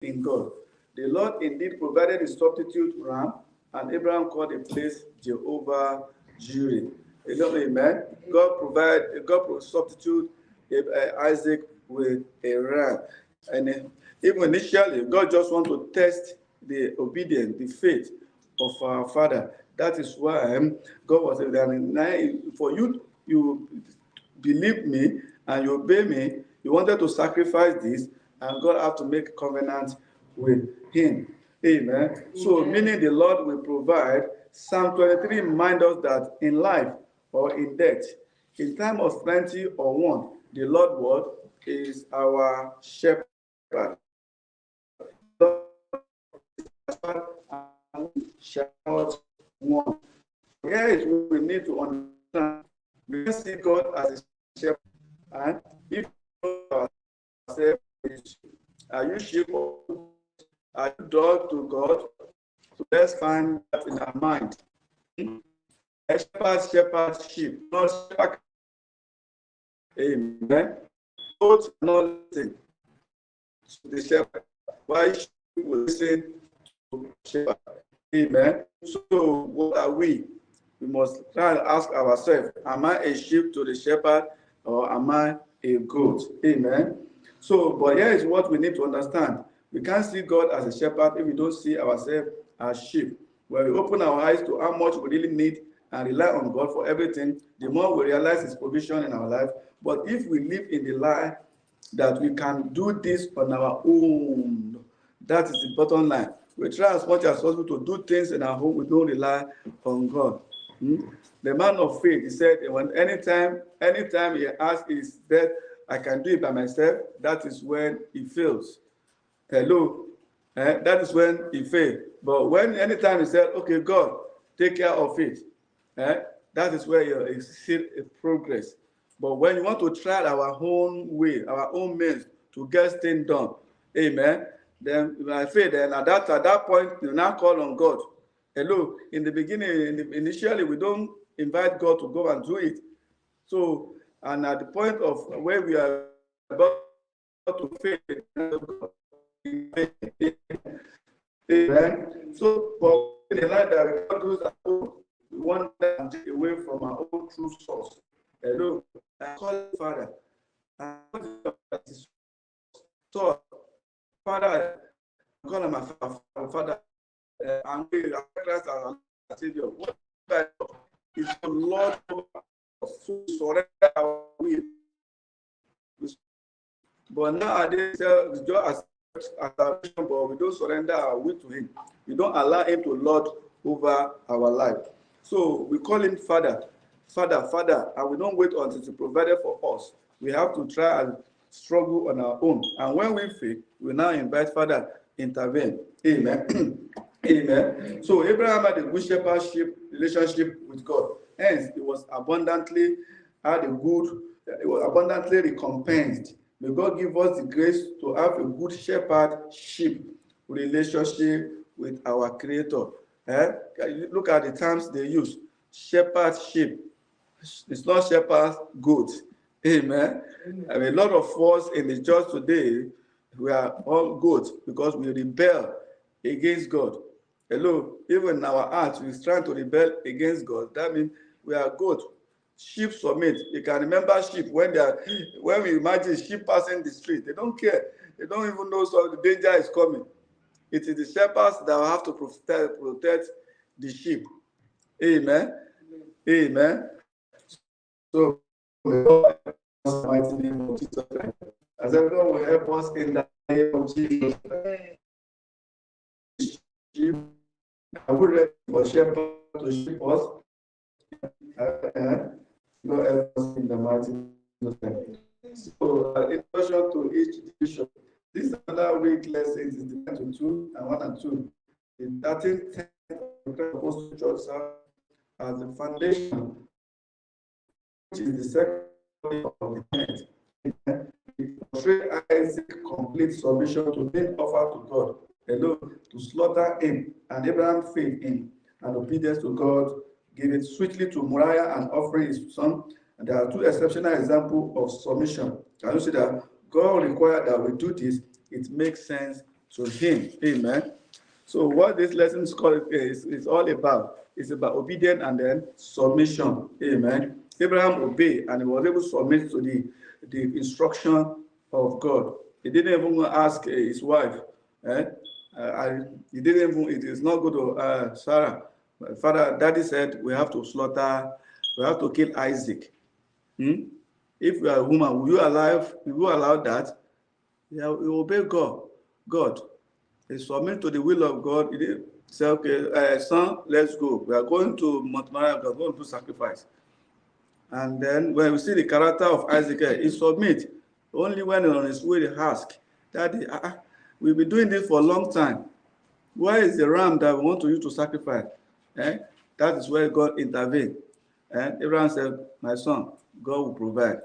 in God. The Lord indeed provided a substitute ram, and Abraham called the place Jehovah Jireh. Amen. God substitute Isaac with a ram. And even initially, God just want to test the obedience, the faith of our father. That is why God was saying, for you believe me and you obey me, you wanted to sacrifice this, and God had to make a covenant with him. Amen. So, meaning the Lord will provide. Psalm 23 reminds us that in life or in death, in time of plenty or want, the Lord what is our shepherd. And we shall not want. Here is what we need to understand. We can see God as a shepherd, and if ourselves, are you sheep or are you dog to God? So let's find that in our mind. A shepherd, sheep, not shepherd. Amen. Both not listen to the shepherd. Why sheep will listen to the shepherd? Amen. So what are we? We must try to ask ourselves, am I a sheep to the shepherd or am I a goat? Amen. So, but here is what we need to understand. We can't see God as a shepherd if we don't see ourselves as sheep. When we open our eyes to how much we really need and rely on God for everything, the more we realize his provision in our life. But if we live in the lie that we can do this on our own, that is the bottom line. We try as much as possible to do things in our home. We don't rely on God. The man of faith, he said, when anytime he asks, is that I can do it by myself, that is when he fails. Hello? That is when he fails. But when anytime he said, okay, God, take care of it, that is where you see a progress. But when you want to try our own way, our own means to get things done, amen, then by faith, then at that point, you now call on God. Hello, in the beginning, initially, we don't invite God to go and do it. So, and at the point of where we are about to fail, amen. So, but in the life that we can't do that, we want to take away from our own true source. Hello, I call it Father. I call it so, Father, I call him my Father. And we are Christ as our Savior. What is the Lord to surrender our will? But nowadays, it's just as salvation, but we don't surrender our will to him. We don't allow him to lord over our life. So we call him Father, Father, and we don't wait until he provided for us. We have to try and struggle on our own. And when we fail, we now invite Father, intervene. Amen. Amen. So Abraham had a good shepherdship relationship with God. Hence, it was abundantly recompensed. May God give us the grace to have a good shepherdship relationship with our Creator. Look at the terms they use. Shepherdship. It's not shepherd goat. Amen. I mean, a lot of us in the church today, we are all goats because we rebel against God. Hello, even in our hearts, we're trying to rebel against God. That means we are goats. Sheep submit. You can remember sheep when we imagine sheep passing the street. They don't care. They don't even know so the danger is coming. It is the shepherds that have to protect the sheep. Amen. Amen. So, mighty name of Jesus. As everyone will help us in the name of Jesus. Sheep, are we ready for shepherd to sheep us? God help us in the mighty name of Jesus. So, introduction to each division. This another week lesson is divided to 2 and 1 and 2. The 13th Apostle Church as the foundation, which is the second of the tent. It portrays Isaac's complete submission to being offered to God, alone to slaughter him, and Abraham faith in and obedience to God, gave it sweetly to Moriah and offering his son. And there are 2 exceptional examples of submission. Can you see that God required that we do this? It makes sense to him. Amen. So what this lesson is all about is about obedience and then submission. Amen. Abraham obeyed and he was able to submit to the instruction of God. He didn't even ask his wife. He didn't even, it is not good to Sarah. Father, daddy said we have to slaughter, we have to kill Isaac. If you are a woman, will you allow that? Yeah, we obey God. He submit to the will of God. He say, okay, son, let's go. We are going to Mount Moriah. We are going to do sacrifice. And then when we see the character of Isaac, he submit. Only when on his way, he ask, Daddy, we've been doing this for a long time. Why is the ram that we want to use to sacrifice? That is where God intervened. And Abraham said, my son, God will provide.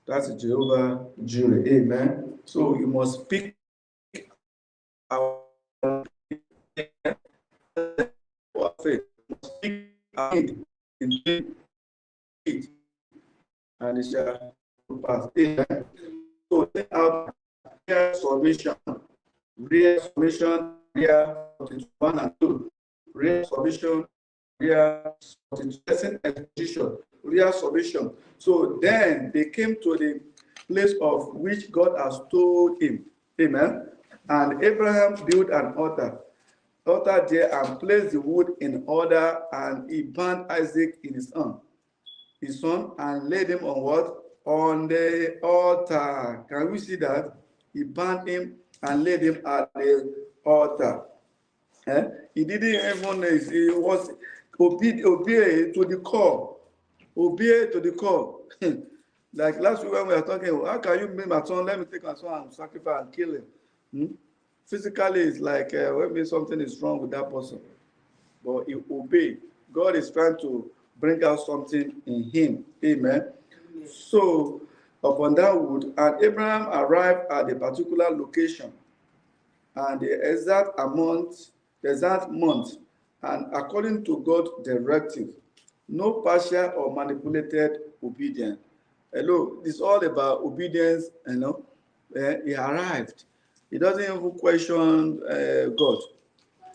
That's Jehovah Jireh. Amen. So you must speak our faith. Speak our faith in faith, and it shall pass. Amen. So take out real submission, real 1 and 2, real submission, real exposition, real submission. So then they came to the place of which God has told him. Amen. And Abraham built an altar there and placed the wood in order, and he burned Isaac in his son, and laid him on what? On the altar. Can we see that? He burned him and laid him at the altar. He didn't even, he was obey to the core. Obey to the core. Like last week when we were talking, how can you make my son? Let me take my son and sacrifice and kill him. Physically, it's like maybe something is wrong with that person. But he obeyed. God is trying to bring out something in him. Amen. So upon that wood, and Abraham arrived at a particular location, and the exact month, and according to God's directive, no partial or manipulated obedience. Hello, it's all about obedience. He arrived. He doesn't even question God.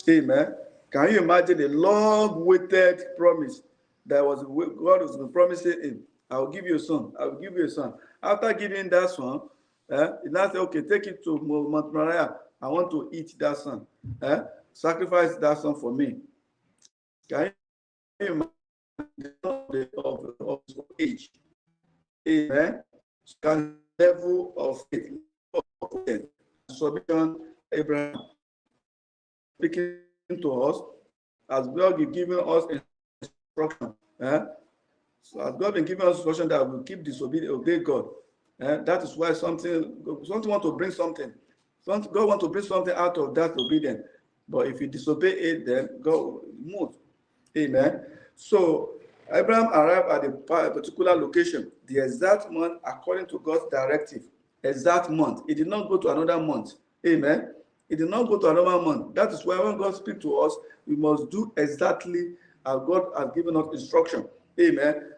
Amen. Can you imagine the long-awaited promise that God was promising him? I will give you a son. I will give you a son. After giving that son, he now said, okay, take it to Mount Moriah. I want to eat that son. Sacrifice that son for me. Can you imagine of his age? Amen. Level of faith, submission, Abraham speaking to us as God is giving us instruction. So as God been giving us instruction that we keep disobedient, obey God. That is why something want to bring something. God want to bring something out of that obedience. But if you disobey it, then God move. Amen. So Abraham arrived at a particular location, the exact month according to God's directive. Exact month. He did not go to another month. Amen. He did not go to another month. That is why when God speaks to us, we must do exactly as God has given us instruction. Amen.